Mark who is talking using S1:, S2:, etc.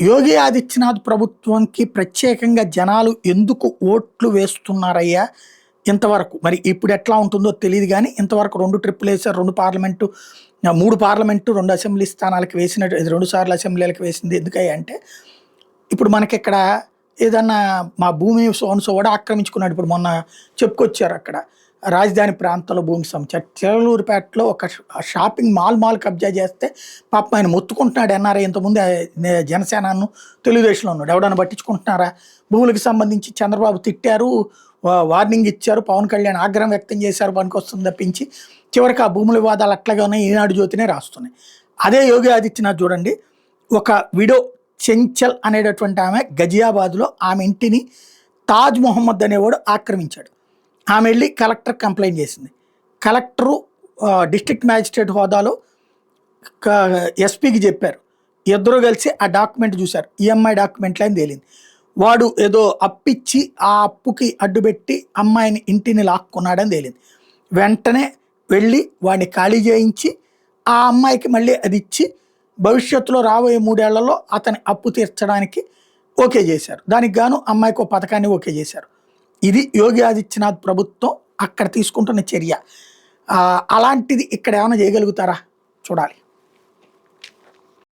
S1: యోగి ఆదిత్యనాథ్ ప్రభుత్వంకి ప్రత్యేకంగా జనాలు ఎందుకు ఓట్లు వేస్తున్నారయ్యా ఇంతవరకు? మరి ఇప్పుడు ఎట్లా ఉంటుందో తెలియదు గానీ, ఇంతవరకు 2 ట్రిప్పులు ఏసారు. 2 పార్లమెంటు 3 పార్లమెంటు, 2 అసెంబ్లీ స్థానాలకు వేసినట్టు 2 సార్లు అసెంబ్లీలకు వేసింది ఎందుకయ్యా అంటే, ఇప్పుడు మనకిక్కడ ఏదన్నా మా భూమి సో అండ్ సో కూడా ఆక్రమించుకున్నాడు. ఇప్పుడు మొన్న చెప్పుకొచ్చారు అక్కడ. రాజధాని ప్రాంతంలో భూమికి సంబంధించి చిలకలూరిపేటలో ఒక షాపింగ్ మాల్ కబ్జా చేస్తే పాపం ఆయన మొత్తుకుంటున్నాడు. ఎన్ఆర్ఐ ఇంతకుముందు జనసేనను తెలుగుదేశంలో ఉన్నాడు. ఎవడన్నా పట్టించుకుంటున్నారా? భూములకు సంబంధించి చంద్రబాబు తిట్టారు, వార్నింగ్ ఇచ్చారు, పవన్ కళ్యాణ్ ఆగ్రహం వ్యక్తం చేశారు, పనికొస్తుంది తప్పించి చివరికి ఆ భూముల వివాదాలు అట్లాగానే ఈనాడు జ్యోతినే రాస్తున్నాయి. అదే యోగి ఆదిత్యనాథ్ చూడండి, ఒక విడో చెంచల్ అనేటటువంటి ఆమె గజియాబాద్లో ఆమె ఇంటిని తాజ్ మొహమ్మద్ అనేవాడు ఆక్రమించాడు. ఆమె వెళ్ళి కలెక్టర్ కంప్లైంట్ చేసింది. కలెక్టరు డిస్ట్రిక్ట్ మ్యాజిస్ట్రేట్ హోదాలో ఎస్పీకి చెప్పారు. ఇద్దరు కలిసి ఆ డాక్యుమెంట్ చూశారు. ఈఎంఐ డాక్యుమెంట్లు అని తేలింది. వాడు ఏదో అప్పిచ్చి ఆ అప్పుకి అడ్డుపెట్టి అమ్మాయిని ఇంటిని లాక్కున్నాడని తేలింది. వెంటనే వెళ్ళి వాడిని ఖాళీ చేయించి ఆ అమ్మాయికి మళ్ళీ అది ఇచ్చి భవిష్యత్తులో రాబోయే 3 ఏళ్లలో అతని అప్పు తీర్చడానికి ఓకే చేశారు. దానికి గాను అమ్మాయికి ఒక పథకాన్ని ఓకే చేశారు. ఇది యోగి ఆదిత్యనాథ్ ప్రభుత్వం అక్కడ తీసుకుంటున్న చర్య. అలాంటిది ఇక్కడ ఏమైనా చేయగలుగుతారా? చూడాలి.